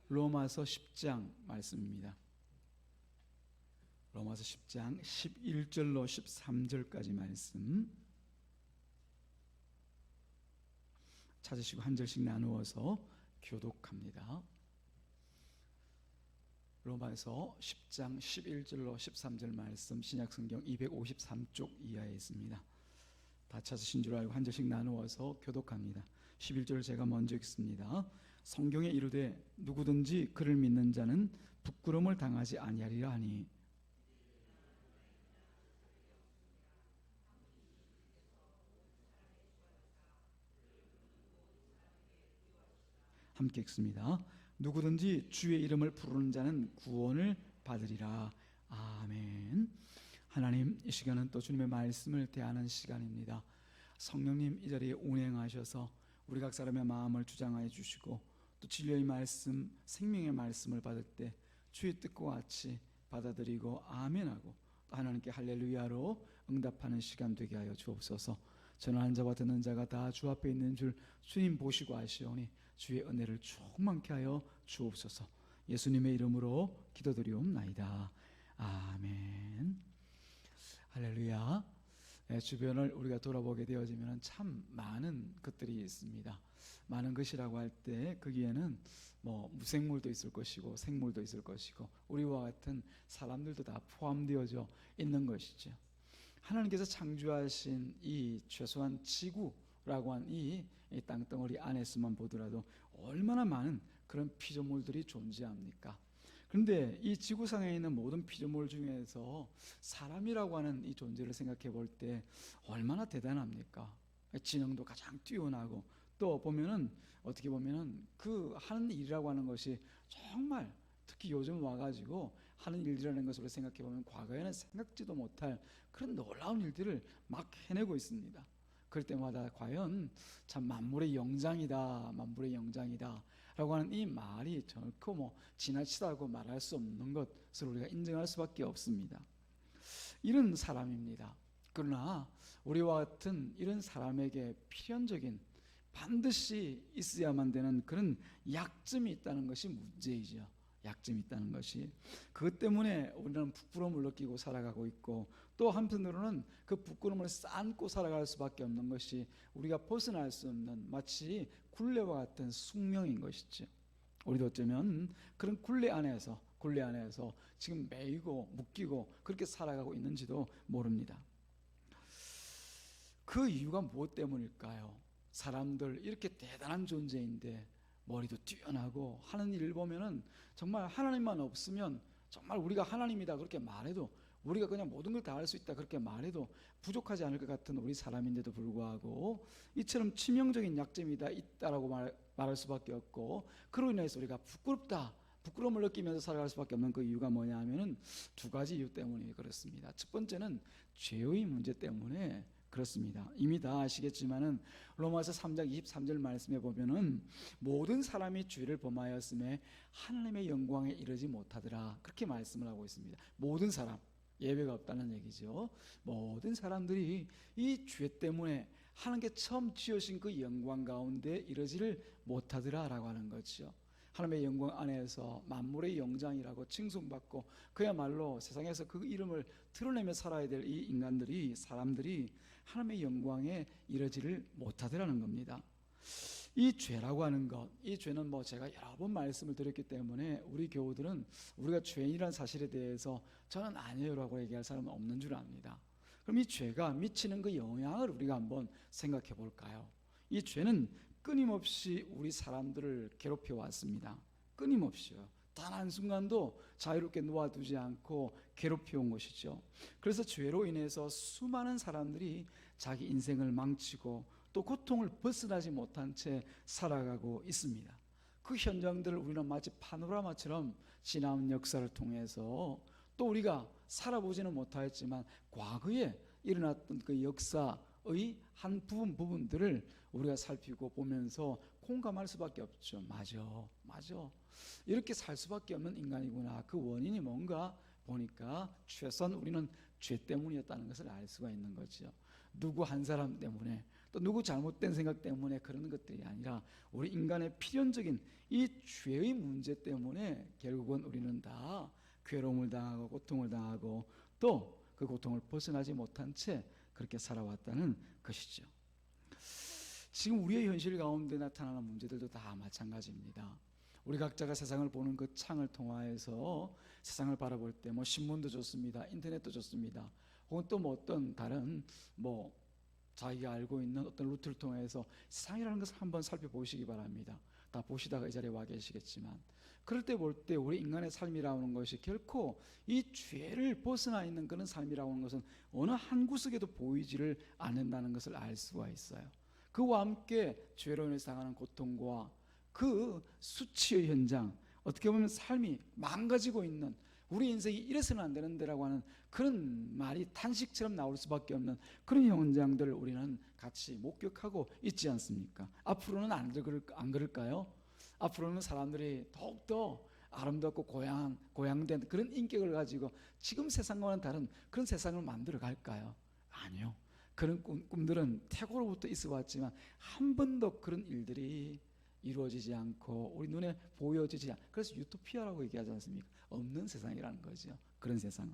로마서 10장 말씀입니다. 로마서 10장 11절로 13절까지 말씀 찾으시고 한 절씩 나누어서 교독합니다. 로마서 10장 11절로 13절 말씀 신약성경 253쪽 이하에 있습니다. 다 찾으신 줄 알고 한 절씩 나누어서 교독합니다. 11절 제가 먼저 읽습니다. 성경에 이르되 누구든지 그를 믿는 자는 부끄러움을 당하지 아니하리라 하니 함께 읽습니다. 누구든지 주의 이름을 부르는 자는 구원을 받으리라. 아멘. 하나님, 이 시간은 또 주님의 말씀을 대하는 시간입니다. 성령님 이 자리에 운행하셔서 우리 각 사람의 마음을 주장하여 주시고 또 진리의 말씀, 생명의 말씀을 받을 때 주의 뜻과 같이 받아들이고 아멘하고 또 하나님께 할렐루야로 응답하는 시간 되게 하여 주옵소서. 전하는 자와 듣는 자가 다 주 앞에 있는 줄 주님 보시고 아시오니 주의 은혜를 충만케 하여 주옵소서. 예수님의 이름으로 기도드리옵나이다. 아멘. 할렐루야. 주변을 우리가 돌아보게 되어지면 참 많은 것들이 있습니다. 많은 것이라고 할 때 거기에는 무생물도 있을 것이고 생물도 있을 것이고 우리와 같은 사람들도 다 포함되어져 있는 것이죠. 하나님께서 창조하신 이 최소한 지구라고 한 이 땅덩어리 안에서만 보더라도 얼마나 많은 그런 피조물들이 존재합니까? 그런데 이 지구상에 있는 모든 피조물 중에서 사람이라고 하는 이 존재를 생각해 볼 때 얼마나 대단합니까? 지능도 가장 뛰어나고 또 보면은 어떻게 보면은 그 하는 일이라고 하는 것이 정말 특히 요즘 와가지고 하는 일이라는 것으로 생각해 보면 과거에는 생각지도 못할 그런 놀라운 일들을 막 해내고 있습니다. 그럴 때마다 과연 참 만물의 영장이다, 만물의 영장이다 라고 하는 이 말이 결코 지나치다고 말할 수 없는 것을 우리가 인정할 수밖에 없습니다. 이런 사람입니다. 그러나 우리와 같은 이런 사람에게 필연적인 반드시 있어야만 되는 그런 약점이 있다는 것이 문제이죠. 약점이 있다는 것이, 그것 때문에 우리는 부끄러움을 느끼고 살아가고 있고 또 한편으로는 그 부끄러움을 쌓고 살아갈 수밖에 없는 것이 우리가 벗어날 수 없는 마치 굴레와 같은 숙명인 것이죠. 우리도 어쩌면 그런 굴레 안에서 지금 매이고 묶이고 그렇게 살아가고 있는지도 모릅니다. 그 이유가 무엇 때문일까요? 사람들 이렇게 대단한 존재인데 머리도 뛰어나고 하는 일을 보면은 정말 하나님만 없으면 정말 우리가 하나님이다 그렇게 말해도 우리가 그냥 모든 걸 다 할 수 있다 그렇게 말해도 부족하지 않을 것 같은 우리 사람인데도 불구하고 이처럼 치명적인 약점이 있다라고 말할 수밖에 없고 그로 인해서 우리가 부끄러움을 느끼면서 살아갈 수밖에 없는 그 이유가 뭐냐 하면은 두 가지 이유 때문에 그렇습니다. 첫 번째는 죄의 문제 때문에 그렇습니다. 이미 다 아시겠지만은 로마서 3장 23절 말씀에 보면은 모든 사람이 죄를 범하였음에 하나님의 영광에 이르지 못하더라 그렇게 말씀을 하고 있습니다. 모든 사람, 예외가 없다는 얘기죠. 모든 사람들이 이 죄 때문에 하나님께 처음 지으신 그 영광 가운데 이르지를 못하더라 라고 하는 거죠. 하나님의 영광 안에서 만물의 영장이라고 칭송받고 그야말로 세상에서 그 이름을 드러내며 살아야 될 이 인간들이, 사람들이 하나님의 영광에 이르지를 못하더라는 겁니다. 이 죄라고 하는 것, 이 죄는 제가 여러 번 말씀을 드렸기 때문에 우리 교우들은 우리가 죄인이라는 사실에 대해서 저는 아니에요라고 얘기할 사람은 없는 줄 압니다. 그럼 이 죄가 미치는 그 영향을 우리가 한번 생각해 볼까요? 이 죄는 끊임없이 우리 사람들을 괴롭혀 왔습니다. 끊임없이요. 단 한순간도 자유롭게 놓아두지 않고 괴롭혀 온 것이죠. 그래서 죄로 인해서 수많은 사람들이 자기 인생을 망치고 또 고통을 벗어나지 못한 채 살아가고 있습니다. 그 현장들을 우리는 마치 파노라마처럼 지나온 역사를 통해서 또 우리가 살아보지는 못하였지만 과거에 일어났던 그 역사의 한 부분들을 우리가 살피고 보면서 공감할 수밖에 없죠. 맞아. 이렇게 살 수밖에 없는 인간이구나. 그 원인이 뭔가 보니까 최소한 우리는 죄 때문이었다는 것을 알 수가 있는 거죠. 누구 한 사람 때문에 또 누구 잘못된 생각 때문에 그러는 것들이 아니라 우리 인간의 필연적인 이 죄의 문제 때문에 결국은 우리는 다 괴로움을 당하고 고통을 당하고 또 그 고통을 벗어나지 못한 채 그렇게 살아왔다는 것이죠. 지금 우리의 현실 가운데 나타나는 문제들도 다 마찬가지입니다. 우리 각자가 세상을 보는 그 창을 통하여서 세상을 바라볼 때 뭐 신문도 좋습니다. 인터넷도 좋습니다. 혹은 또 뭐 어떤 다른 뭐 자기가 알고 있는 어떤 루트를 통해서 세상이라는 것을 한번 살펴보시기 바랍니다. 다 보시다가 이 자리에 와 계시겠지만 그럴 때 볼 때 우리 인간의 삶이라고 하는 것이 결코 이 죄를 벗어나 있는 그런 삶이라고 하는 것은 어느 한 구석에도 보이지를 않는다는 것을 알 수가 있어요. 그와 함께 죄로 인해서 당하는 고통과 그 수치의 현장, 어떻게 보면 삶이 망가지고 있는, 우리 인생이 이래서는 안 되는데라고 하는 그런 말이 탄식처럼 나올 수밖에 없는 그런 현장들을 우리는 같이 목격하고 있지 않습니까? 앞으로는 안 그럴까요? 앞으로는 사람들이 더욱더 아름답고 고양된 그런 인격을 가지고 지금 세상과는 다른 그런 세상을 만들어 갈까요? 아니요. 그런 꿈들은 태고로부터 있어 왔지만 한 번도 그런 일들이 이루어지지 않고 우리 눈에 보여지지 않고, 그래서 유토피아라고 얘기하지 않습니까? 없는 세상이라는 거죠. 그런 세상은.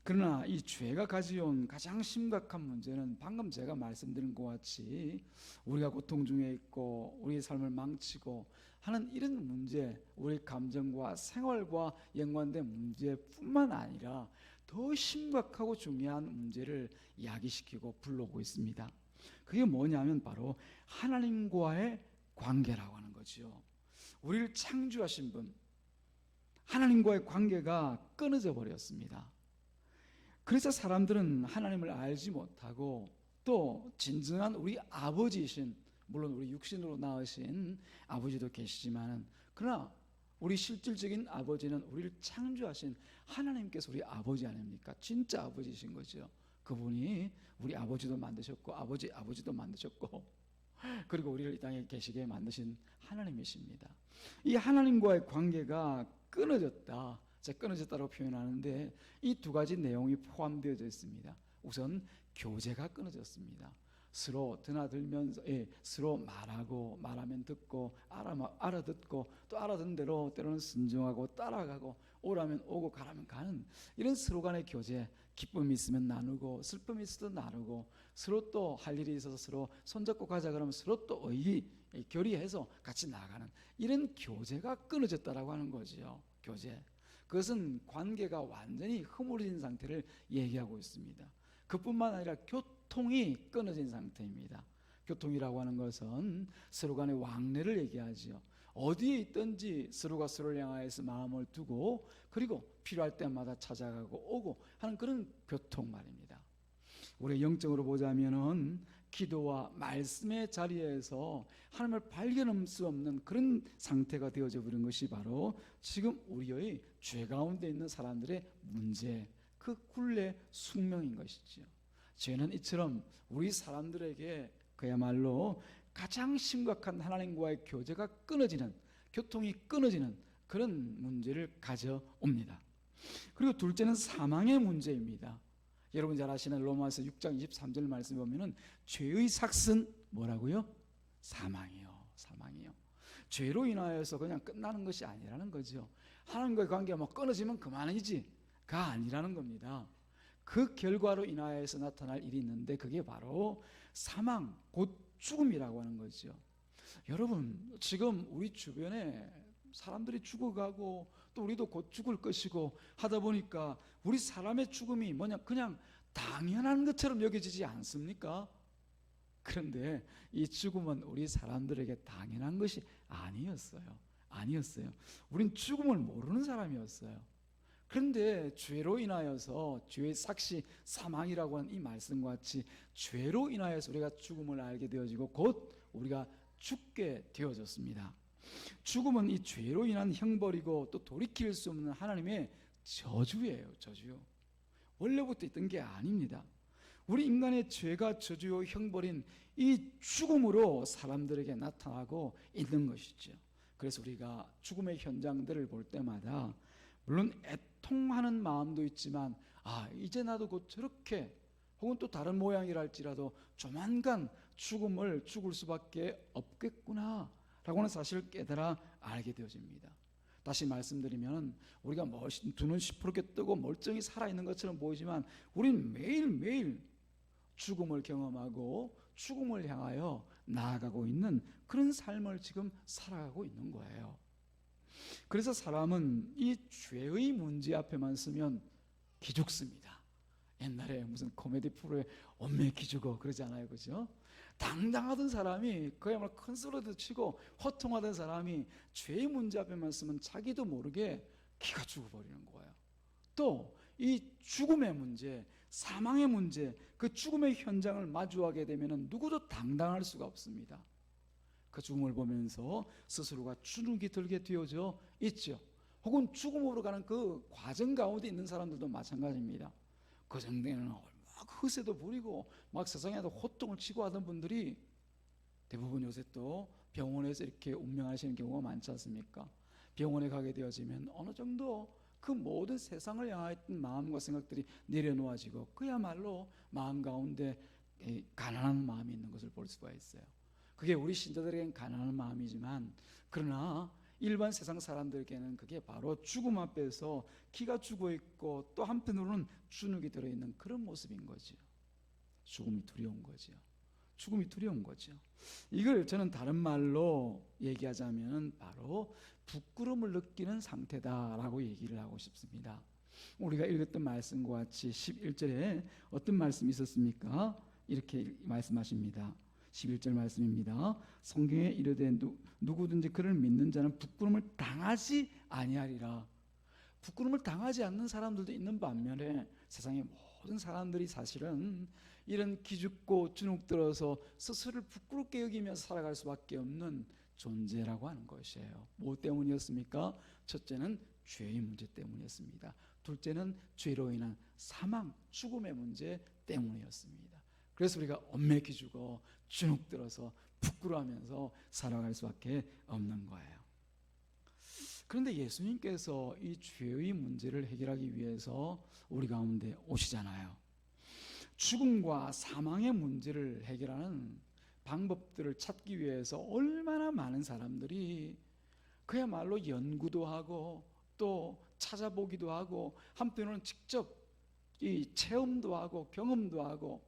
그러나 이 죄가 가져온 가장 심각한 문제는 방금 제가 말씀드린 것 같이 우리가 고통 중에 있고 우리의 삶을 망치고 하는 이런 문제, 우리 감정과 생활과 연관된 문제뿐만 아니라 더 심각하고 중요한 문제를 야기시키고 불러오고 있습니다. 그게 뭐냐면 바로 하나님과의 관계라고 하는 거죠. 우리를 창조하신 분, 하나님과의 관계가 끊어져 버렸습니다. 그래서 사람들은 하나님을 알지 못하고 또 진정한 우리 아버지이신, 물론 우리 육신으로 낳으신 아버지도 계시지만 그러나 우리 실질적인 아버지는 우리를 창조하신 하나님께서 우리 아버지 아닙니까? 진짜 아버지이신 거죠. 그분이 우리 아버지도 만드셨고 아버지도 만드셨고 그리고 우리를 이 땅에 계시게 만드신 하나님이십니다. 이 하나님과의 관계가 끊어졌다. 제가 끊어졌다고 표현하는데 이 두 가지 내용이 포함되어 있습니다. 우선 교제가 끊어졌습니다. 서로 드나들면서 서로 말하면 듣고 알아듣고 또 알아듣는 대로 때로는 순종하고 따라가고 오라면 오고 가라면 가는 이런 서로 간의 교제, 기쁨이 있으면 나누고 슬픔이 있어도 나누고 서로 또 할 일이 있어서 서로 손잡고 가자 그러면 서로 또 교리해서 같이 나가는 이런 교제가 끊어졌다라고 하는 거죠. 교제. 그것은 관계가 완전히 허물어진 상태를 얘기하고 있습니다. 그뿐만 아니라 교통이 끊어진 상태입니다. 교통이라고 하는 것은 서로 간의 왕래를 얘기하죠. 어디에 있든지 서로가 서로를 향하여서 마음을 두고 그리고 필요할 때마다 찾아가고 오고 하는 그런 교통 말입니다. 우리 영적으로 보자면은 기도와 말씀의 자리에서 하나님을 발견할 수 없는 그런 상태가 되어져 버린 것이 바로 지금 우리의 죄 가운데 있는 사람들의 문제, 그 굴레 숙명인 것이죠. 죄는 이처럼 우리 사람들에게 그야말로 가장 심각한 하나님과의 교제가 끊어지는, 교통이 끊어지는 그런 문제를 가져옵니다. 그리고 둘째는 사망의 문제입니다. 여러분 잘 아시는 로마서 6장 23절 말씀 보면은 죄의 삭은 뭐라고요? 사망이요. 죄로 인하여서 그냥 끝나는 것이 아니라는 거죠. 하나님과의 관계가 뭐 끊어지면 그만이지가 아니라는 겁니다. 그 결과로 인하여서 나타날 일이 있는데 그게 바로 사망, 곧 죽음이라고 하는 거죠. 여러분 지금 우리 주변에 사람들이 죽어가고 또 우리도 곧 죽을 것이고 하다 보니까 우리 사람의 죽음이 뭐냐 그냥 당연한 것처럼 여겨지지 않습니까? 그런데 이 죽음은 우리 사람들에게 당연한 것이 아니었어요. 우린 죽음을 모르는 사람이었어요. 그런데 죄로 인하여서 죄의 삭시 사망이라고 하는 이 말씀과 같이 죄로 인하여서 우리가 죽음을 알게 되어지고 곧 우리가 죽게 되어졌습니다. 죽음은 이 죄로 인한 형벌이고 또 돌이킬 수 없는 하나님의 저주예요. 저주. 원래부터 있던 게 아닙니다. 우리 인간의 죄가 저주요 형벌인 이 죽음으로 사람들에게 나타나고 있는 것이죠. 그래서 우리가 죽음의 현장들을 볼 때마다 물론 애통하는 마음도 있지만 이제 나도 곧 저렇게 혹은 또 다른 모양이랄지라도 조만간 죽을 수밖에 없겠구나 라고 하는 사실을 깨달아 알게 되어집니다. 다시 말씀드리면 우리가 두 눈 시퍼렇게 뜨고 멀쩡히 살아있는 것처럼 보이지만 우리는 매일매일 죽음을 경험하고 죽음을 향하여 나아가고 있는 그런 삶을 지금 살아가고 있는 거예요. 그래서 사람은 이 죄의 문제 앞에만 서면 기죽습니다. 옛날에 무슨 코미디 프로에 엄매 기죽어 그러잖아요, 그죠? 당당하던 사람이 그야말로 큰 소리도 치고 호통하던 사람이 죄의 문제 앞에만 서면 자기도 모르게 기가 죽어버리는 거예요. 또 이 죽음의 문제, 사망의 문제, 그 죽음의 현장을 마주하게 되면 누구도 당당할 수가 없습니다. 그 죽음을 보면서 스스로가 주눅이 들게 되어져 있죠. 혹은 죽음으로 가는 그 과정 가운데 있는 사람들도 마찬가지입니다. 그 전에는 막 허세도 부리고 막 세상에도 호통을 치고 하던 분들이 대부분 요새 또 병원에서 이렇게 운명하시는 경우가 많지 않습니까? 병원에 가게 되어지면 어느 정도 그 모든 세상을 향했던 마음과 생각들이 내려놓아지고 그야말로 마음 가운데 가난한 마음이 있는 것을 볼 수가 있어요. 그게 우리 신자들에게는 가난한 마음이지만 그러나 일반 세상 사람들에게는 그게 바로 죽음 앞에서 기가 죽어 있고 또 한편으로는 주눅이 들어있는 그런 모습인 거죠. 죽음이 두려운 거죠. 죽음이 두려운 거죠. 이걸 저는 다른 말로 얘기하자면 바로 부끄러움을 느끼는 상태다라고 얘기를 하고 싶습니다. 우리가 읽었던 말씀과 같이 11절에 어떤 말씀이 있었습니까? 이렇게 말씀하십니다. 11절 말씀입니다. 성경에 이르되 누구든지 그를 믿는 자는 부끄러움을 당하지 아니하리라. 부끄러움을 당하지 않는 사람들도 있는 반면에 세상의 모든 사람들이 사실은 이런 기죽고 주눅들어서 스스로를 부끄럽게 여기면서 살아갈 수밖에 없는 존재라고 하는 것이에요. 뭐 때문이었습니까? 첫째는 죄의 문제 때문이었습니다. 둘째는 죄로 인한 사망, 죽음의 문제 때문이었습니다. 그래서 우리가 엄매 기죽어 주눅들어서 부끄러워하면서 살아갈 수밖에 없는 거예요. 그런데 예수님께서 이 죄의 문제를 해결하기 위해서 우리 가운데 오시잖아요. 죽음과 사망의 문제를 해결하는 방법들을 찾기 위해서 얼마나 많은 사람들이 그야말로 연구도 하고 또 찾아보기도 하고 한편으로는 직접 이 체험도 하고 경험도 하고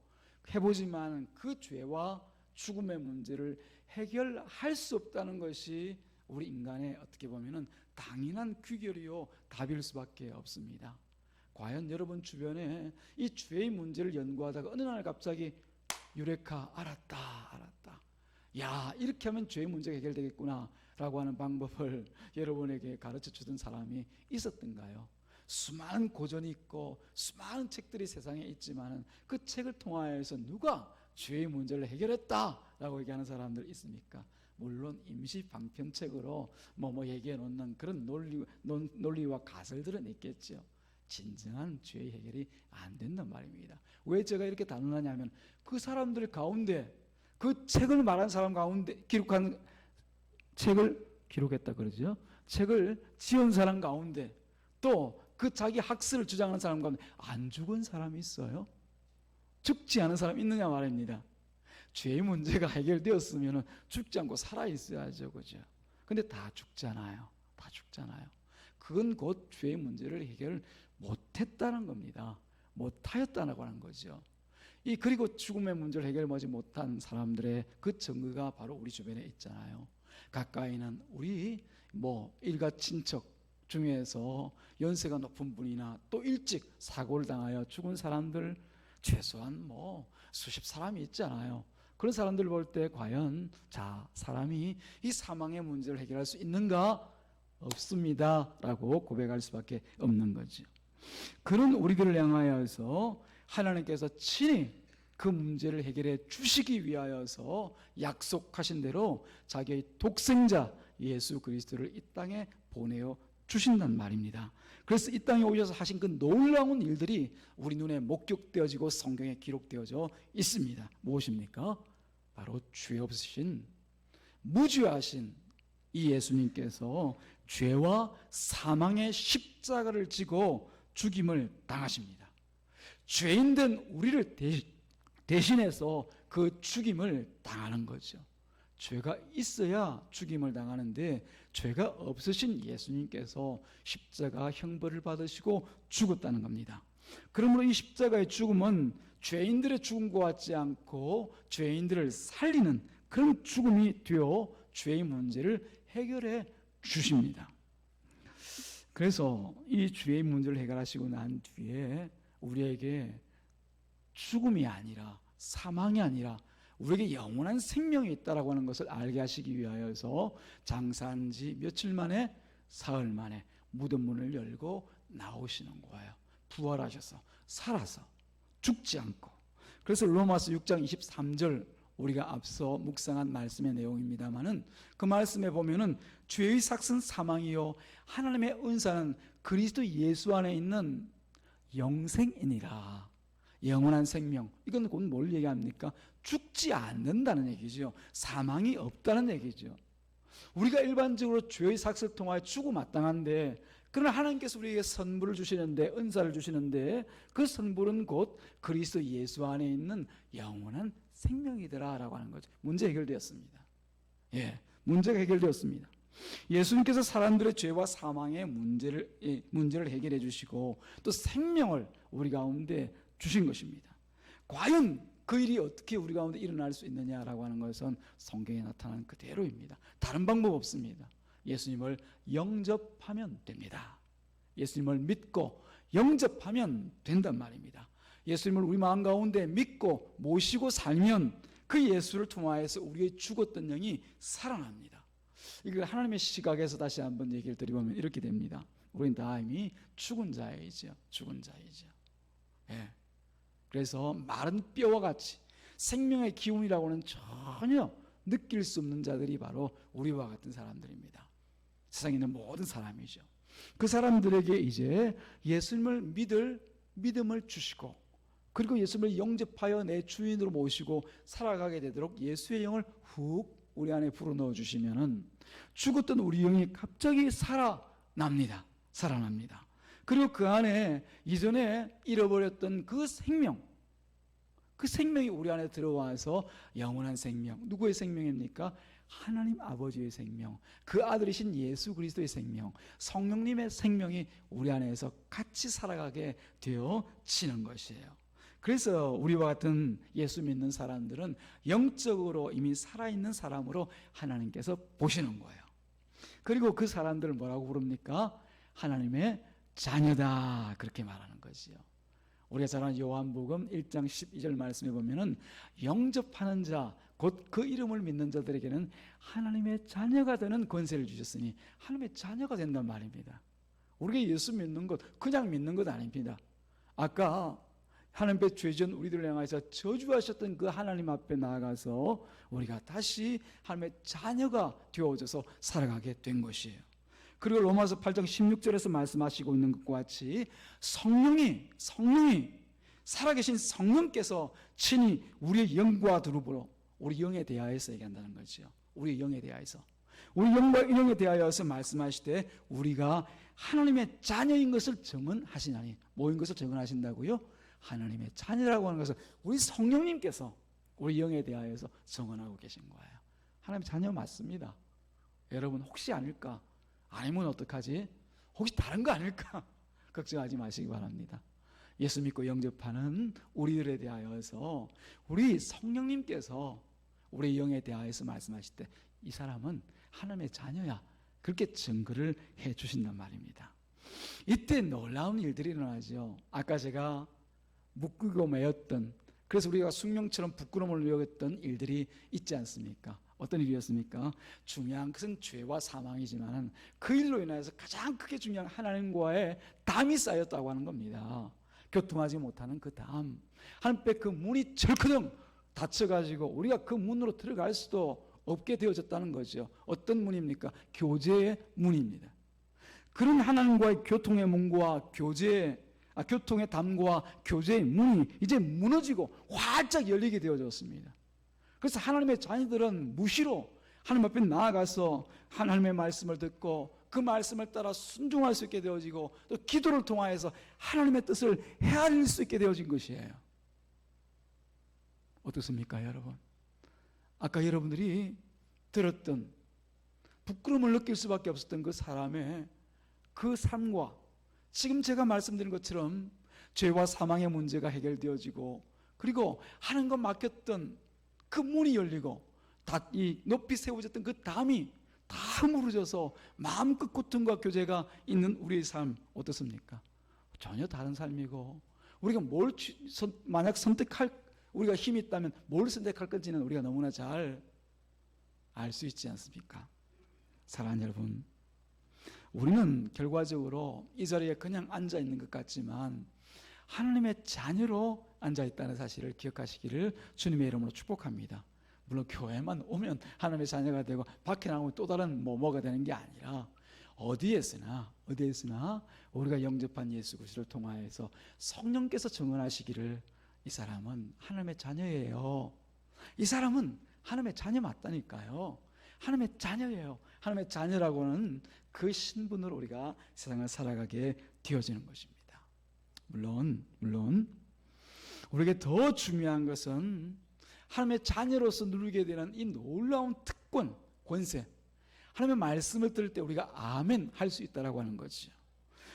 해보지만 그 죄와 죽음의 문제를 해결할 수 없다는 것이 우리 인간의 어떻게 보면은 당연한 귀결이요 답일 수밖에 없습니다. 과연 여러분 주변에 이 죄의 문제를 연구하다가 어느 날 갑자기 유레카 알았다 야 이렇게 하면 죄의 문제가 해결되겠구나 라고 하는 방법을 여러분에게 가르쳐 주던 사람이 있었던가요? 수많은 고전이 있고 수많은 책들이 세상에 있지만 그 책을 통하여서 누가 죄의 문제를 해결했다라고 얘기하는 사람들 있습니까? 물론 임시 방편책으로 뭐 얘기해 놓는 그런 논리와 가설들은 있겠죠. 진정한 죄의 해결이 안 된단 말입니다. 왜 제가 이렇게 단언하냐면 그 사람들 가운데 그 책을 말한 사람 가운데 기록한 책을 기록했다 그러죠. 책을 지은 사람 가운데 또 그 자기 학설을 주장하는 사람 가운데 안 죽은 사람이 있어요? 죽지 않은 사람이 있느냐 말입니다. 죄의 문제가 해결되었으면 죽지 않고 살아있어야죠, 그죠? 근데 다 죽잖아요. 다 죽잖아요. 그건 곧 죄의 문제를 해결 못했다는 겁니다. 못하였다고 하는 거죠. 그리고 죽음의 문제를 해결하지 못한 사람들의 그 증거가 바로 우리 주변에 있잖아요. 가까이는 우리 일가 친척 중에서 연세가 높은 분이나 또 일찍 사고를 당하여 죽은 사람들 최소한 수십 사람이 있잖아요. 그런 사람들 볼 때 과연 사람이 이 사망의 문제를 해결할 수 있는가? 없습니다 라고 고백할 수밖에 없는 거죠. 그런 우리들을 향하여서 하나님께서 친히 그 문제를 해결해 주시기 위하여서 약속하신 대로 자기의 독생자 예수 그리스도를 이 땅에 보내어 주신단 말입니다. 그래서 이 땅에 오셔서 하신 그 놀라운 일들이 우리 눈에 목격되어지고 성경에 기록되어져 있습니다. 무엇입니까? 바로 죄 없으신 무죄하신 이 예수님께서 죄와 사망의 십자가를 지고 죽임을 당하십니다. 죄인된 우리를 대신해서 그 죽임을 당하는 거죠. 죄가 있어야 죽임을 당하는데 죄가 없으신 예수님께서 십자가 형벌을 받으시고 죽었다는 겁니다. 그러므로 이 십자가의 죽음은 죄인들의 죽음과 같지 않고 죄인들을 살리는 그런 죽음이 되어 죄의 문제를 해결해 주십니다. 그래서 이 죄의 문제를 해결하시고 난 뒤에 우리에게 죽음이 아니라, 사망이 아니라 우리에게 영원한 생명이 있다라고 하는 것을 알게 하시기 위하여서 장사한 지 며칠 만에, 사흘 만에 무덤 문을 열고 나오시는 거예요. 부활하셔서, 살아서, 죽지 않고. 그래서 로마서 6장 23절, 우리가 앞서 묵상한 말씀의 내용입니다마는 그 말씀에 보면은 죄의 삭은 사망이요 하나님의 은사는 그리스도 예수 안에 있는 영생이니라. 영원한 생명. 이건 곧 뭘 얘기합니까? 죽지 않는다는 얘기죠. 사망이 없다는 얘기죠. 우리가 일반적으로 죄의 삭을 통하여 죽어 마땅한데, 그러나 하나님께서 우리에게 선물을 주시는데, 은사를 주시는데, 그 선물은 곧 그리스도 예수 안에 있는 영원한 생명이더라라고 하는 거죠. 문제 해결되었습니다. 문제가 해결되었습니다. 예수님께서 사람들의 죄와 사망의 문제를 해결해 주시고 또 생명을 우리 가운데 주신 것입니다. 과연 그 일이 어떻게 우리 가운데 일어날 수 있느냐라고 하는 것은 성경에 나타난 그대로입니다. 다른 방법 없습니다. 예수님을 영접하면 됩니다. 예수님을 믿고 영접하면 된단 말입니다. 예수님을 우리 마음 가운데 믿고 모시고 살면 그 예수를 통하여서 우리의 죽었던 영이 살아납니다. 이걸 하나님의 시각에서 다시 한번 얘기를 드리면 이렇게 됩니다. 우리는 다 이미 죽은 자이죠. 죽은 자이죠. 그래서 마른 뼈와 같이 생명의 기운이라고는 전혀 느낄 수 없는 자들이 바로 우리와 같은 사람들입니다. 세상에 있는 모든 사람이죠. 그 사람들에게 이제 예수님을 믿을 믿음을 주시고, 그리고 예수님을 영접하여 내 주인으로 모시고 살아가게 되도록 예수의 영을 훅 우리 안에 불어넣어 주시면은 죽었던 우리 영이 갑자기 살아납니다. 그리고 그 안에 이전에 잃어버렸던 그 생명이 우리 안에 들어와서 영원한 생명, 누구의 생명입니까? 하나님 아버지의 생명, 그 아들이신 예수 그리스도의 생명, 성령님의 생명이 우리 안에서 같이 살아가게 되어지는 것이에요. 그래서 우리와 같은 예수 믿는 사람들은 영적으로 이미 살아있는 사람으로 하나님께서 보시는 거예요. 그리고 그 사람들을 뭐라고 부릅니까? 하나님의 자녀다, 그렇게 말하는 거지요. 우리가 잘 아는 요한복음 1장 12절 말씀에 보면은 영접하는 자, 곧 그 이름을 믿는 자들에게는 하나님의 자녀가 되는 권세를 주셨으니 하나님의 자녀가 된단 말입니다. 우리가 예수 믿는 것 그냥 믿는 것 아닙니다. 아까 하나님의 죄전 우리들을 향해서 저주하셨던 그 하나님 앞에 나아가서 우리가 다시 하나님의 자녀가 되어져서 살아가게 된 것이에요. 그리고 로마서 8장 16절에서 말씀하시고 있는 것과 같이 성령이 살아계신 성령께서 친히 우리의 영과 두루보로 우리 영에 대하여서 얘기한다는 거죠. 우리 영에 대하여서, 우리 영과 영에 대하여서 말씀하시되 우리가 하나님의 자녀인 것을 증언하시나니, 뭐인 것을 증언하신다고요? 하나님의 자녀라고 하는 것을 우리 성령님께서 우리 영에 대하여서 증언하고 계신 거예요. 하나님의 자녀 맞습니다. 여러분 혹시 아닐까? 아니면 어떡하지? 혹시 다른 거 아닐까? 걱정하지 마시기 바랍니다. 예수 믿고 영접하는 우리들에 대하여서 우리 성령님께서 우리 영에 대하여서 말씀하실 때 이 사람은 하나님의 자녀야, 그렇게 증거를 해 주신단 말입니다. 이때 놀라운 일들이 일어나죠. 아까 제가 묶이고 매였던, 그래서 우리가 숙명처럼 부끄러움을 여겼던 일들이 있지 않습니까? 어떤 일이었습니까? 중요한 것은 죄와 사망이지만 그 일로 인해서 가장 크게 중요한 하나님과의 담이 쌓였다고 하는 겁니다. 교통하지 못하는 그 담, 하나님께 그 문이 절크덩 닫혀가지고 우리가 그 문으로 들어갈 수도 없게 되어졌다는 거죠. 어떤 문입니까? 교제의 문입니다. 그런 하나님과의 교통의 문과 교통의 담과 교제의 문이 이제 무너지고 활짝 열리게 되어졌습니다. 그래서 하나님의 자녀들은 무시로 하나님 앞에 나아가서 하나님의 말씀을 듣고 그 그 말씀을 따라 순종할 수 있게 되어지고 또 기도를 통하여서 하나님의 뜻을 헤아릴 수 있게 되어진 것이에요. 어떻습니까, 여러분? 아까 여러분들이 들었던 부끄러움을 느낄 수밖에 없었던 그 사람의 그 삶과 지금 제가 말씀드린 것처럼 죄와 사망의 문제가 해결되어지고 그리고 하는 것 맡겼던 그 문이 열리고 이 높이 세워졌던 그 담이 다 무너져서 마음껏 고통과 교제가 있는 우리의 삶 어떻습니까? 전혀 다른 삶이고 우리가 뭘 만약 선택할 우리가 힘이 있다면 뭘 선택할 건지는 우리가 너무나 잘 알 수 있지 않습니까? 사랑하는 여러분, 우리는 결과적으로 이 자리에 그냥 앉아 있는 것 같지만 하나님의 자녀로 앉아 있다는 사실을 기억하시기를 주님의 이름으로 축복합니다. 물론 교회만 오면 하나님의 자녀가 되고 밖에 나오면 또 다른 뭐가 되는 게 아니라 어디에서나 우리가 영접한 예수 그리스도를 통하여서 성령께서 증언하시기를 이 사람은 하나님의 자녀예요. 이 사람은 하나님의 자녀 맞다니까요. 하나님의 자녀예요. 하나님의 자녀라고는 그 신분으로 우리가 세상을 살아가게 되어지는 것입니다. 물론 우리에게 더 중요한 것은 하나님의 자녀로서 누리게 되는 이 놀라운 특권, 권세, 하나님의 말씀을 들을 때 우리가 아멘 할 수 있다라고 하는 거죠.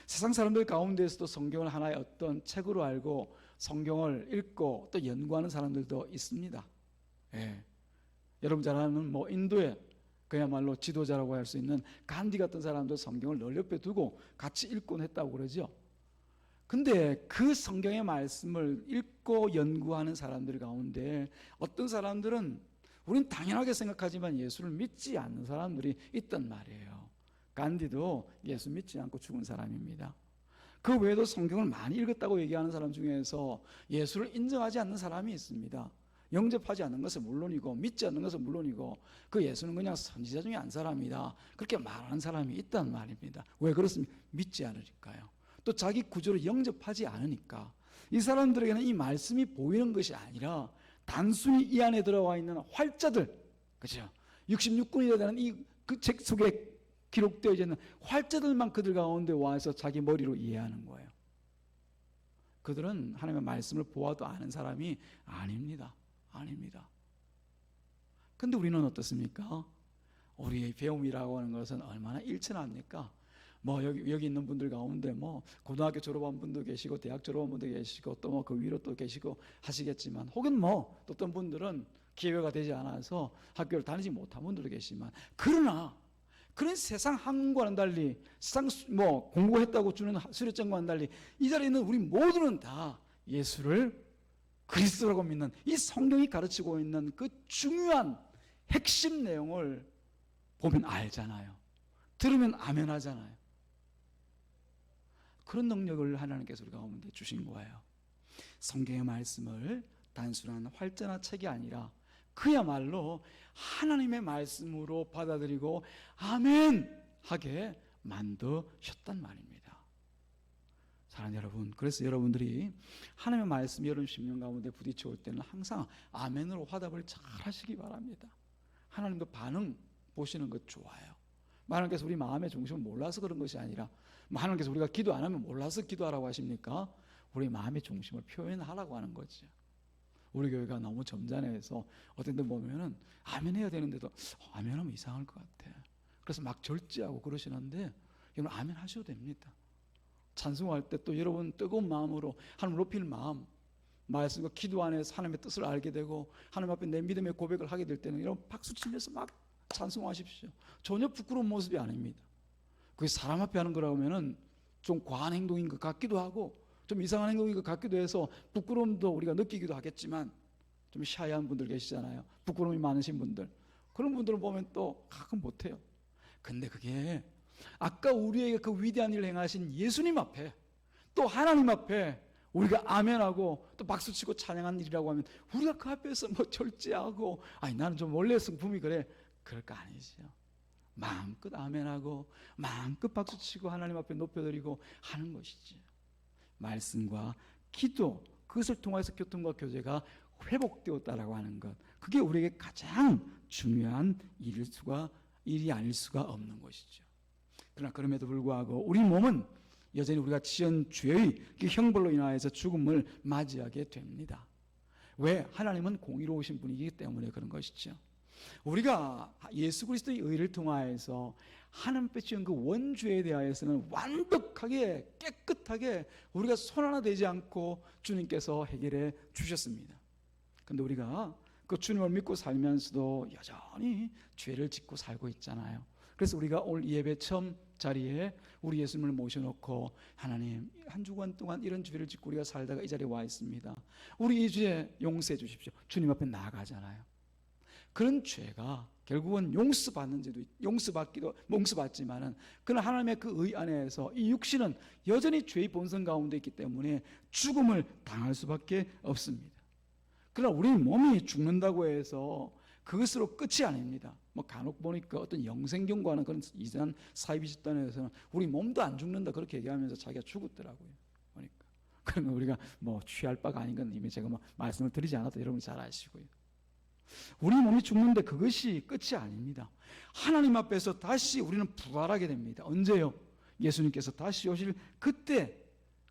세상 사람들 가운데에서도 성경을 하나의 어떤 책으로 알고 성경을 읽고 또 연구하는 사람들도 있습니다. 예. 여러분 잘 아는 인도의 그야말로 지도자라고 할 수 있는 간디 같은 사람도 성경을 늘 옆에 두고 같이 읽곤 했다고 그러죠. 근데 그 성경의 말씀을 읽고 연구하는 사람들 가운데 어떤 사람들은 우린 당연하게 생각하지만 예수를 믿지 않는 사람들이 있단 말이에요. 간디도 예수 믿지 않고 죽은 사람입니다. 그 외에도 성경을 많이 읽었다고 얘기하는 사람 중에서 예수를 인정하지 않는 사람이 있습니다. 영접하지 않는 것은 물론이고 믿지 않는 것은 물론이고 그 예수는 그냥 선지자 중에 한 사람이다, 그렇게 말하는 사람이 있단 말입니다. 왜 그렇습니까? 믿지 않으니까요. 또 자기 구조를 영접하지 않으니까. 이 사람들에게는 이 말씀이 보이는 것이 아니라 단순히 이 안에 들어와 있는 활자들, 그렇죠? 66권이나 되는 이 그 책 속에 기록되어 있는 활자들만 그들 가운데 와서 자기 머리로 이해하는 거예요. 그들은 하나님의 말씀을 보아도 아는 사람이 아닙니다. 근데 우리는 어떻습니까? 우리의 배움이라고 하는 것은 얼마나 일천합니까? 여기 있는 분들 가운데 고등학교 졸업한 분도 계시고 대학 졸업한 분도 계시고 또 그 위로 또 계시고 하시겠지만 혹은 또 어떤 분들은 기회가 되지 않아서 학교를 다니지 못한 분들도 계시지만 그러나 그런 세상 학문과는 달리 세상 공부했다고 주는 수료증과는 달리 이 자리에 있는 우리 모두는 다 예수를 그리스도라고 믿는 이 성경이 가르치고 있는 그 중요한 핵심 내용을 보면 알잖아요. 들으면 아멘 하잖아요. 그런 능력을 하나님께서 우리 가운데 주신 거예요. 성경의 말씀을 단순한 활자나 책이 아니라 그야말로 하나님의 말씀으로 받아들이고 아멘 하게 만드셨단 말입니다. 사랑하는 여러분, 그래서 여러분들이 하나님의 말씀 여러분 심령 가운데 부딪혀 올 때는 항상 아멘으로 화답을 잘 하시기 바랍니다. 하나님도 반응 보시는 것 좋아요. 하나님께서 우리 마음의 중심을 몰라서 그런 것이 아니라 하나님께서 우리가 기도 안 하면 몰라서 기도하라고 하십니까? 우리 마음의 중심을 표현하라고 하는 거죠. 우리 교회가 너무 점잖해서 어떤 데 보면은 아멘 해야 되는데도 아멘하면 이상할 것 같아. 그래서 막 절제하고 그러시는데 여러분 아멘 하셔도 됩니다. 찬송할 때 또 여러분 뜨거운 마음으로 하나님 높일 마음, 말씀과 기도 안에서 하나님의 뜻을 알게 되고 하나님 앞에 내 믿음의 고백을 하게 될 때는 여러분 박수 치면서 막 찬송하십시오. 전혀 부끄러운 모습이 아닙니다. 그게 사람 앞에 하는 거라고 하면은 좀 과한 행동인 것 같기도 하고 좀 이상한 행동인 것 같기도 해서 부끄러움도 우리가 느끼기도 하겠지만 좀 샤이한 분들 계시잖아요. 부끄러움이 많으신 분들, 그런 분들을 보면 또 가끔 못해요. 근데 그게 아까 우리에게 그 위대한 일을 행하신 예수님 앞에 또 하나님 앞에 우리가 아멘하고 또 박수치고 찬양한 일이라고 하면 우리가 그 앞에서 절제하고 나는 좀 원래 성품이 그럴 거 아니죠. 마음껏 아멘하고 마음껏 박수치고 하나님 앞에 높여드리고 하는 것이지. 말씀과 기도, 그것을 통해서 교통과 교제가 회복되었다라고 하는 것, 그게 우리에게 가장 중요한 일이 아닐 수가 없는 것이죠. 그러나 그럼에도 불구하고 우리 몸은 여전히 우리가 지은 죄의 그 형벌로 인하여서 죽음을 맞이하게 됩니다. 왜? 하나님은 공의로우신 분이기 때문에 그런 것이죠. 우리가 예수 그리스도의 의를 통하여서 하나님께서 지은 그 원죄에 대하여서는 완벽하게 깨끗하게 우리가 손 하나 대지 않고 주님께서 해결해 주셨습니다. 그런데 우리가 그 주님을 믿고 살면서도 여전히 죄를 짓고 살고 있잖아요. 그래서 우리가 오늘 예배 처음 자리에 우리 예수님을 모셔놓고 하나님, 한 주간 동안 이런 죄를 짓고 우리가 살다가 이 자리에 와 있습니다. 우리 이 죄 용서해 주십시오. 주님 앞에 나아가잖아요. 그런 죄가 결국은 용서받지만은 그러나 하나님의 그 의 안에서 이 육신은 여전히 죄의 본성 가운데 있기 때문에 죽음을 당할 수밖에 없습니다. 그러나 우리 몸이 죽는다고 해서 그것으로 끝이 아닙니다. 뭐 간혹 보니까 어떤 영생경과는 그런 이상한 사이비 집단에서는 우리 몸도 안 죽는다 그렇게 얘기하면서 자기가 죽었더라고요. 보니까 그러면 우리가 뭐 취할 바가 아닌 건 이미 제가 뭐 말씀을 드리지 않아도 여러분이 잘 아시고요. 우리 몸이 죽는데 그것이 끝이 아닙니다. 하나님 앞에서 다시 우리는 부활하게 됩니다. 언제요? 예수님께서 다시 오실 그때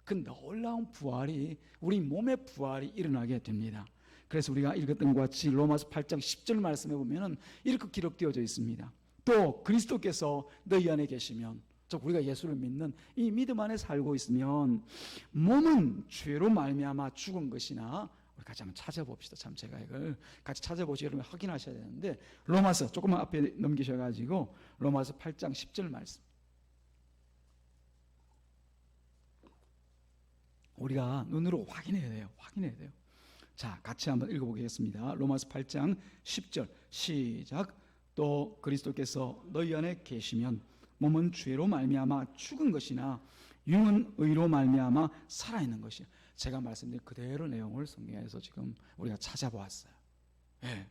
그 놀라운 부활이 우리 몸의 부활이 일어나게 됩니다. 그래서 우리가 읽었던 것 같이 로마서 8장 10절 말씀에 보면은 이렇게 기록되어져 있습니다. 또 그리스도께서 너희 안에 계시면, 즉 우리가 예수를 믿는 이 믿음 안에 살고 있으면 몸은 죄로 말미암아 죽은 것이나, 우리 같이 한번 찾아봅시다. 참 제가 이걸 같이 찾아보시고 여러분 확인하셔야 되는데, 로마서 조금만 앞에 넘기셔가지고 로마서 8장 10절 말씀, 우리가 눈으로 확인해야 돼요. 자, 같이 한번 읽어보겠습니다. 로마서 8장 10절 시작. 또 그리스도께서 너희 안에 계시면 몸은 죄로 말미암아 죽은 것이나 영은 의로 말미암아 살아있는 것이요. 제가 말씀드린 그대로 내용을 성경에서 지금 우리가 찾아보았어요. 예.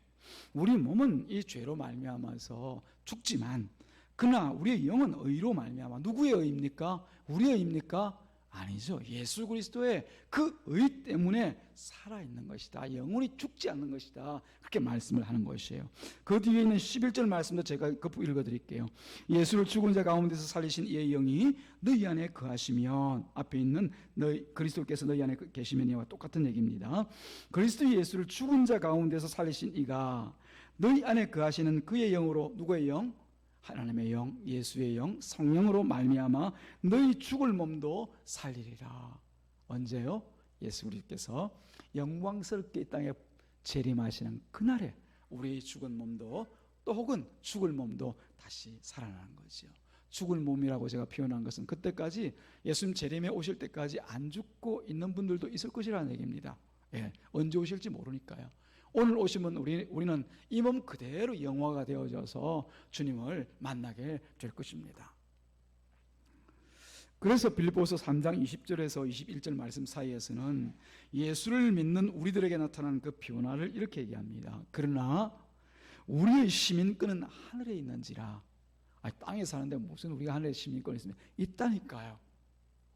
우리 몸은 이 죄로 말미암아서 죽지만 그러나 우리의 영은 의로 말미암아, 누구의 의입니까? 우리의 의입니까? 아니죠. 예수 그리스도의 그 의 때문에 살아있는 것이다. 영원히 죽지 않는 것이다. 그렇게 말씀을 하는 것이에요. 그 뒤에 있는 11절 말씀도 제가 읽어드릴게요. 예수를 죽은 자 가운데서 살리신 이의 영이 너희 안에 거하시면, 앞에 있는 너희 그리스도께서 너희 안에 계시면이와 똑같은 얘기입니다. 그리스도 예수를 죽은 자 가운데서 살리신 이가 너희 안에 거하시는 그의 영으로, 누구의 영? 하나님의 영, 예수의 영, 성령으로 말미암아 너희 죽을 몸도 살리리라. 언제요? 예수 그리스도께서 영광스럽게 이 땅에 재림하시는 그날에 우리 죽은 몸도, 또 혹은 죽을 몸도 다시 살아나는 거죠. 죽을 몸이라고 제가 표현한 것은 그때까지 예수님 재림에 오실 때까지 안 죽고 있는 분들도 있을 것이라는 얘기입니다. 예, 언제 오실지 모르니까요. 오늘 오시면 우리는 이 몸 그대로 영화가 되어져서 주님을 만나게 될 것입니다. 그래서 빌립보서 3장 20절에서 21절 말씀 사이에서는 예수를 믿는 우리들에게 나타난 그 변화를 이렇게 얘기합니다. 그러나 우리의 시민권은 하늘에 있는지라. 땅에 사는데 무슨 우리가 하늘에 시민권이 있습니까? 있다니까요.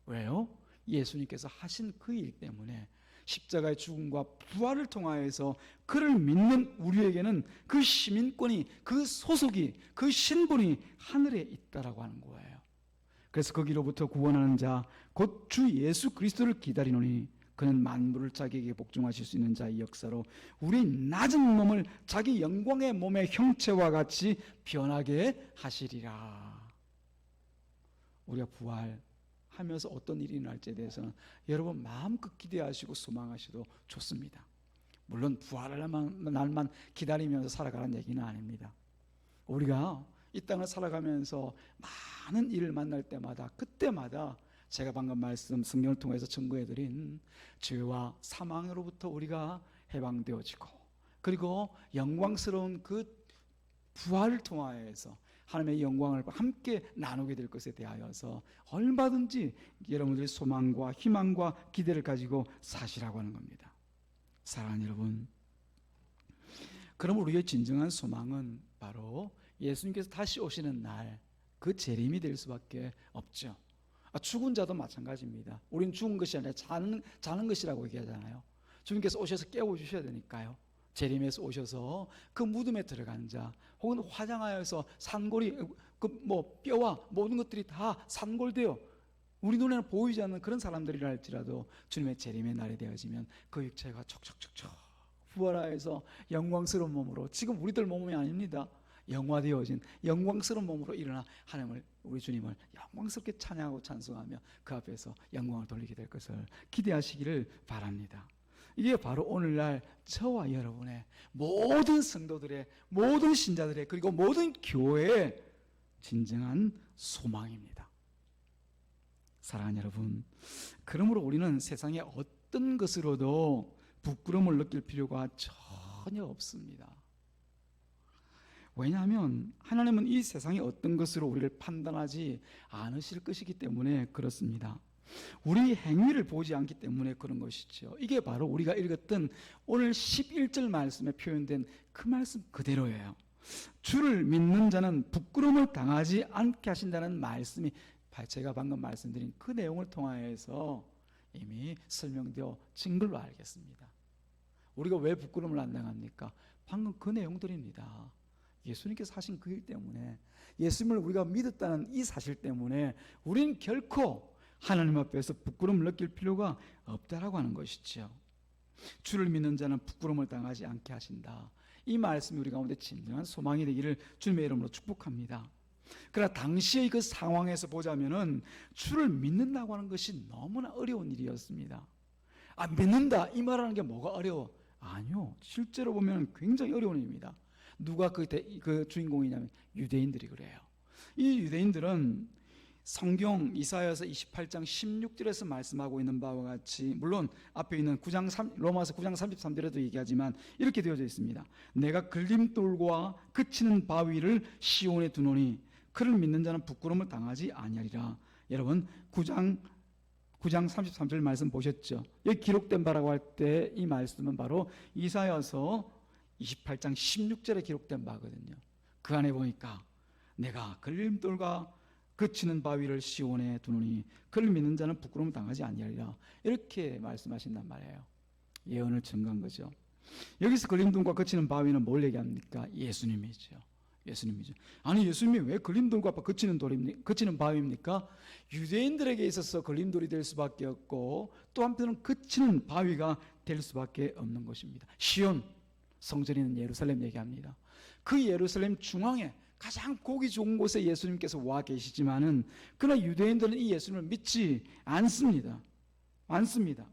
왜요? 예수님께서 하신 그 일 때문에, 십자가의 죽음과 부활을 통하여서 그를 믿는 우리에게는 그 시민권이, 그 소속이, 그 신분이 하늘에 있다라고 하는 거예요. 그래서 거기로부터 구원하는 자 곧 주 예수 그리스도를 기다리노니 그는 만물을 자기에게 복종하실 수 있는 자의 역사로 우리 낮은 몸을 자기 영광의 몸의 형체와 같이 변하게 하시리라. 우리가 부활하면서 어떤 일이 날지에 대해서는 여러분 마음껏 기대하시고 소망하셔도 좋습니다. 물론 부활할 날만 기다리면서 살아가라는 얘기는 아닙니다. 우리가 이 땅을 살아가면서 많은 일을 만날 때마다, 그때마다 제가 방금 말씀 성경을 통해서 증거해드린 죄와 사망으로부터 우리가 해방되어지고, 그리고 영광스러운 그 부활을 통하여서 하나님의 영광을 함께 나누게 될 것에 대하여서 얼마든지 여러분들이 소망과 희망과 기대를 가지고 사시라고 하는 겁니다. 사랑하는 여러분, 그럼 우리의 진정한 소망은 바로 예수님께서 다시 오시는 날, 그 재림이 될 수밖에 없죠. 죽은 자도 마찬가지입니다. 우리는 죽은 것이 아니라 자는 것이라고 얘기하잖아요. 주님께서 오셔서 깨워주셔야 되니까요. 재림에서 오셔서 그 무덤에 들어간 자, 혹은 화장하여서 산골이 뼈와 모든 것들이 다 산골되어 우리 눈에는 보이지 않는 그런 사람들이라 할지라도 주님의 재림의 날이 되어지면 그 육체가 촉촉촉촉 부활하여서 영광스러운 몸으로, 지금 우리들 몸이 아닙니다, 영화되어진 영광스러운 몸으로 일어나 하나님을, 우리 주님을 영광스럽게 찬양하고 찬송하며 그 앞에서 영광을 돌리게 될 것을 기대하시기를 바랍니다. 이게 바로 오늘날 저와 여러분의 모든 성도들의, 모든 신자들의, 그리고 모든 교회의 진정한 소망입니다. 사랑하는 여러분, 그러므로 우리는 세상의 어떤 것으로도 부끄러움을 느낄 필요가 전혀 없습니다. 왜냐하면 하나님은 이 세상의 어떤 것으로 우리를 판단하지 않으실 것이기 때문에 그렇습니다. 우리 행위를 보지 않기 때문에 그런 것이죠. 이게 바로 우리가 읽었던 오늘 11절 말씀에 표현된 그 말씀 그대로예요. 주를 믿는 자는 부끄러움을 당하지 않게 하신다는 말씀이 제가 방금 말씀드린 그 내용을 통하여서 이미 설명되어 진 걸로 알겠습니다. 우리가 왜 부끄러움을 안 당합니까? 방금 그 내용들입니다. 예수님께서 하신 그 일 때문에, 예수님을 우리가 믿었다는 이 사실 때문에 우리는 결코 하나님 앞에서 부끄러움을 느낄 필요가 없다라고 하는 것이죠. 주를 믿는 자는 부끄러움을 당하지 않게 하신다. 이 말씀이 우리 가운데 진정한 소망이 되기를 주님의 이름으로 축복합니다. 그러나 당시의 그 상황에서 보자면은 주를 믿는다고 하는 것이 너무나 어려운 일이었습니다. 믿는다 이 말하는 게 뭐가 어려워? 아니요, 실제로 보면 굉장히 어려운 일입니다. 누가 그 주인공이냐면 유대인들이 그래요. 이 유대인들은 성경 이사야서 28장 16절에서 말씀하고 있는 바와 같이, 물론 앞에 있는 로마서 9장 33절에도 얘기하지만 이렇게 되어져 있습니다. 내가 걸림돌과 그치는 바위를 시온에 두노니 그를 믿는 자는 부끄러움을 당하지 아니하리라. 여러분 9장 33절 말씀 보셨죠? 여기 기록된 바라고 할 때 이 말씀은 바로 이사야서 28장 16절에 기록된 바거든요. 그 안에 보니까 내가 걸림돌과 그치는 바위를 시온에 두노니 그를 믿는 자는 부끄러움을 당하지 아니하리라, 이렇게 말씀하신단 말이에요. 예언을 증거한 거죠. 여기서 걸림돌과 그치는 바위는 뭘 얘기합니까? 예수님이죠. 아니 예수님이 왜 걸림돌과 그치는 바위입니까? 유대인들에게 있어서 걸림돌이 될 수밖에 없고 또 한편은 그치는 바위가 될 수밖에 없는 것입니다. 시온, 성전이 있는 예루살렘 얘기합니다. 그 예루살렘 중앙에 가장 보기 좋은 곳에 예수님께서 와 계시지만은 그러나 유대인들은 이 예수님을 믿지 않습니다.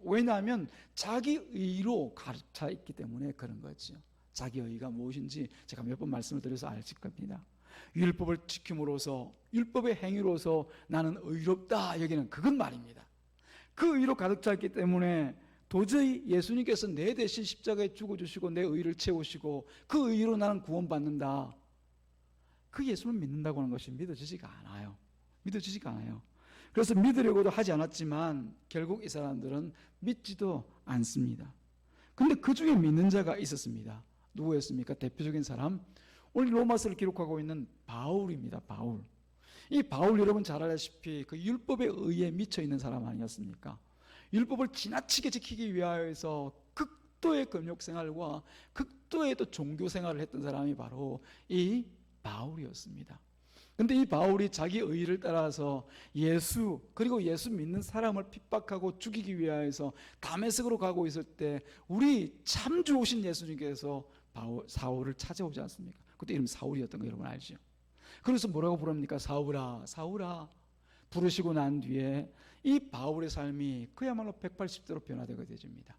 왜냐하면 자기 의로 가르쳐 있기 때문에 그런 거죠. 자기 의가 무엇인지 제가 몇 번 말씀을 드려서 아실 겁니다. 율법을 지킴으로써, 율법의 행위로서 나는 의롭다 여기는 그건 말입니다. 그 의로 가득 차 있기 때문에 도저히 예수님께서 내 대신 십자가에 죽어주시고 내 의를 채우시고 그 의로 나는 구원받는다, 그 예수를 믿는다고 하는 것이 믿어지지가 않아요. 그래서 믿으려고도 하지 않았지만 결국 이 사람들은 믿지도 않습니다. 근데 그 중에 믿는 자가 있었습니다. 누구였습니까? 대표적인 사람, 오늘 로마서를 기록하고 있는 바울입니다. 이 바울 여러분 잘 알다시피 그 율법에 의해 미쳐 있는 사람 아니었습니까? 율법을 지나치게 지키기 위하여서 극도의 금욕생활과 극도의 또 종교생활을 했던 사람이 바로 이 바울이었습니다. 근데 이 바울이 자기 의를 따라서 그리고 예수 믿는 사람을 핍박하고 죽이기 위하여서 다메섹으로 가고 있을 때 우리 참 좋으신 예수님께서 사울을 찾아오지 않습니까? 그때 이름 사울이었던 거 여러분 알죠? 그래서 뭐라고 부릅니까? 사울아 부르시고 난 뒤에 이 바울의 삶이 그야말로 180도로 변화되게 되집니다.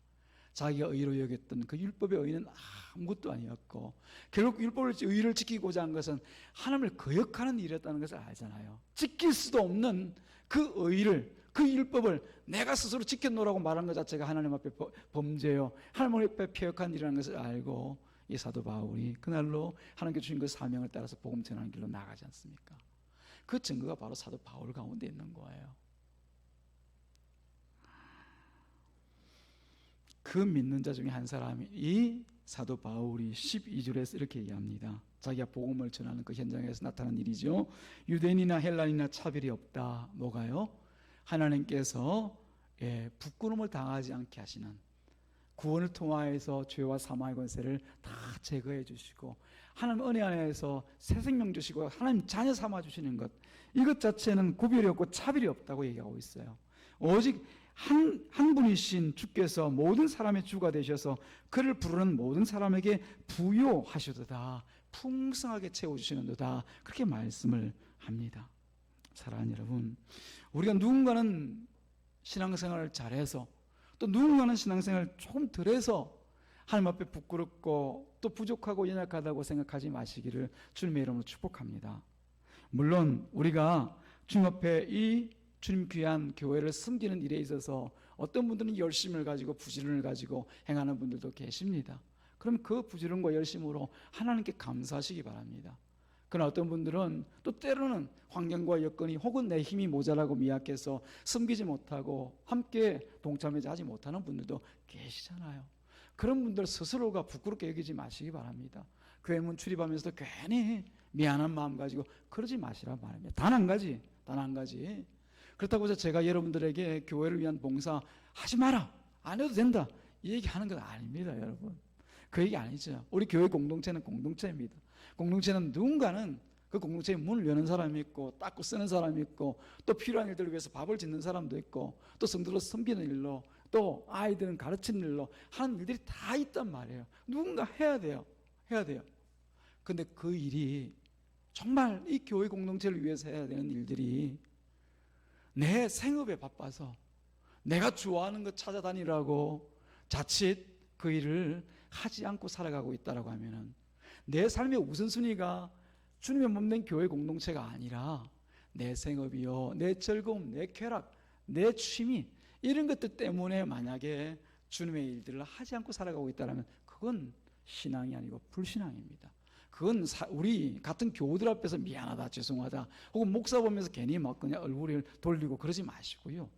자기가 의로 여겼던 그 율법의 의는 아무것도 아니었고 결국 율법의 의를 지키고자 한 것은 하나님을 거역하는 일이었다는 것을 알잖아요. 지킬 수도 없는 그 의를, 그 율법을 내가 스스로 지켜놓으라고 말하는 것 자체가 하나님 앞에 범죄요, 하나님 앞에 패역한 일이라는 것을 알고 이 사도 바울이 그날로 하나님께 주신 그 사명을 따라서 복음 전하는 길로 나가지 않습니까? 그 증거가 바로 사도 바울 가운데 있는 거예요. 그 믿는 자 중에 한 사람이 이 사도 바울이 12절에서 이렇게 얘기합니다. 자기가 복음을 전하는 그 현장에서 나타난 일이죠. 유대인이나 헬라인이나 차별이 없다. 뭐가요? 하나님께서 부끄러움을 당하지 않게 하시는 구원을 통하여서 죄와 사망의 권세를 다 제거해 주시고 하나님 은혜 안에서 새 생명 주시고 하나님 자녀 삼아 주시는 것, 이것 자체는 구별이 없고 차별이 없다고 얘기하고 있어요. 오직 한 분이신 주께서 모든 사람의 주가 되셔서 그를 부르는 모든 사람에게 부요하시도다, 풍성하게 채워주시는도다, 그렇게 말씀을 합니다. 사랑하는 여러분, 우리가 누군가는 신앙생활을 잘해서 또 누군가는 신앙생활을 조금 덜해서 하나님 앞에 부끄럽고 또 부족하고 연약하다고 생각하지 마시기를 주님의 이름으로 축복합니다. 물론 우리가 주님 앞에 이 주님 귀한 교회를 섬기는 일에 있어서 어떤 분들은 열심을 가지고 부지런을 가지고 행하는 분들도 계십니다. 그럼 그 부지런과 열심으로 하나님께 감사하시기 바랍니다. 그러나 어떤 분들은 또 때로는 환경과 여건이 혹은 내 힘이 모자라고 미약해서 섬기지 못하고 함께 동참하지 못하는 분들도 계시잖아요. 그런 분들 스스로가 부끄럽게 여기지 마시기 바랍니다. 교회 문 출입하면서도 괜히 미안한 마음 가지고 그러지 마시라 말입니다. 단 한 가지. 그렇다고 해서 제가 여러분들에게 교회를 위한 봉사 하지 마라, 안 해도 된다, 이 얘기하는 건 아닙니다. 여러분, 그 얘기 아니죠. 우리 교회 공동체는 공동체입니다. 공동체는 누군가는 그 공동체에 문을 여는 사람이 있고 닦고 쓰는 사람이 있고 또 필요한 일들을 위해서 밥을 짓는 사람도 있고 또 성도로 섬기는 일로 또 아이들은 가르치는 일로 하는 일들이 다 있단 말이에요. 누군가 해야 돼요. 근데 그 일이 정말 이 교회 공동체를 위해서 해야 되는 일들이 내 생업에 바빠서 내가 좋아하는 것 찾아다니라고 자칫 그 일을 하지 않고 살아가고 있다라고 하면은 내 삶의 우선순위가 주님의 몸된 교회 공동체가 아니라 내 생업이요, 내 즐거움, 내 쾌락, 내 취미, 이런 것들 때문에 만약에 주님의 일들을 하지 않고 살아가고 있다면 그건 신앙이 아니고 불신앙입니다. 그건 우리 같은 교우들 앞에서 미안하다, 죄송하다, 혹은 목사 보면서 괜히 막 그냥 얼굴을 돌리고 그러지 마시고요.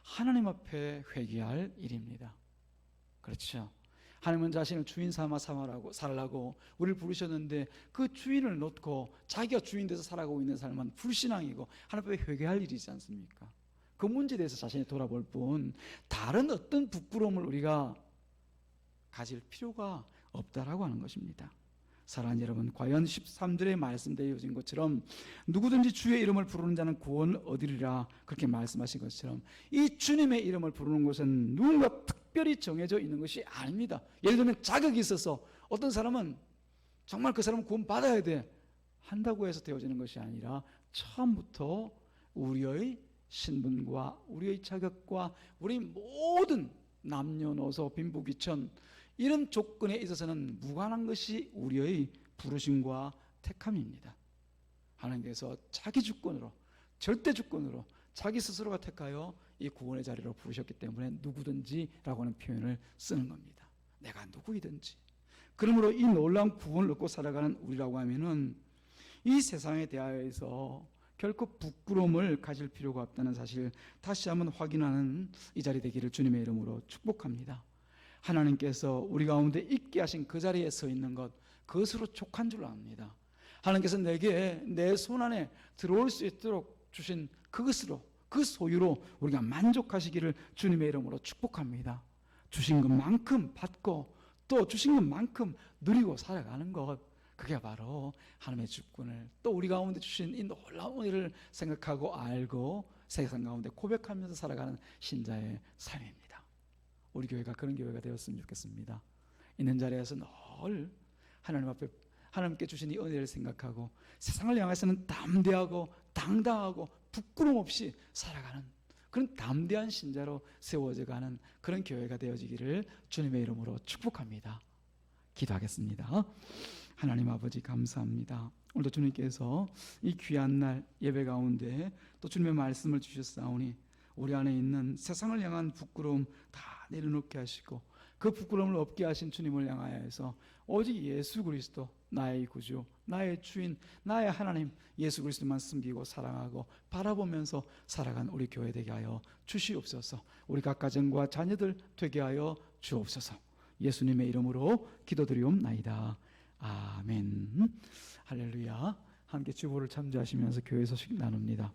하나님 앞에 회개할 일입니다. 그렇죠. 하나님은 자신을 주인 삼아 살라고 우리를 부르셨는데 그 주인을 놓고 자기가 주인 돼서 살아가고 있는 삶은 불신앙이고 하나님 앞에 회개할 일이지 않습니까? 그 문제에 대해서 자신이 돌아볼 뿐 다른 어떤 부끄러움을 우리가 가질 필요가 없다라고 하는 것입니다. 사랑하는 여러분, 과연 13절에 말씀되어진 것처럼 누구든지 주의 이름을 부르는 자는 구원을 얻으리라 그렇게 말씀하신 것처럼 이 주님의 이름을 부르는 것은 누군가 특별히 정해져 있는 것이 아닙니다. 예를 들면 자격이 있어서 어떤 사람은 정말 그 사람은 구원 받아야 돼 한다고 해서 되어지는 것이 아니라 처음부터 우리의 신분과 우리의 자격과 우리 모든 남녀노소 빈부귀천 이런 조건에 있어서는 무관한 것이 우리의 부르심과 택함입니다. 하나님께서 자기 주권으로, 절대 주권으로 자기 스스로가 택하여 이 구원의 자리로 부르셨기 때문에 누구든지라고 하는 표현을 쓰는 겁니다. 내가 누구이든지. 그러므로 이 놀라운 구원을 얻고 살아가는 우리라고 하면은 이 세상에 대하여서 결코 부끄러움을 가질 필요가 없다는 사실 다시 한번 확인하는 이 자리 되기를 주님의 이름으로 축복합니다. 하나님께서 우리 가운데 있게 하신 그 자리에 서 있는 것, 그것으로 족한 줄 압니다. 하나님께서 내게 내 손 안에 들어올 수 있도록 주신 그것으로, 그 소유로 우리가 만족하시기를 주님의 이름으로 축복합니다. 주신 것만큼 받고 또 주신 것만큼 누리고 살아가는 것, 그게 바로 하나님의 주권을 또 우리 가운데 주신 이 놀라운 은혜를 생각하고 알고 세상 가운데 고백하면서 살아가는 신자의 삶입니다. 우리 교회가 그런 교회가 되었으면 좋겠습니다. 있는 자리에서 늘 하나님 앞에 하나님께 주신 이 은혜를 생각하고 세상을 향해서는 담대하고 당당하고 부끄러움 없이 살아가는 그런 담대한 신자로 세워져가는 그런 교회가 되어지기를 주님의 이름으로 축복합니다. 기도하겠습니다. 하나님 아버지 감사합니다. 오늘도 주님께서 이 귀한 날 예배 가운데 또 주님의 말씀을 주셨사오니 우리 안에 있는 세상을 향한 부끄러움 다 내려놓게 하시고 그 부끄러움을 없게 하신 주님을 향하여서 오직 예수 그리스도 나의 구주, 나의 주인, 나의 하나님 예수 그리스도만 섬기고 사랑하고 바라보면서 살아간 우리 교회 되게 하여 주시옵소서. 우리 각 가정과 자녀들 되게 하여 주옵소서. 예수님의 이름으로 기도드리옵나이다. 아멘. 할렐루야. 함께 주보를 참조하시면서 교회 소식 나눕니다.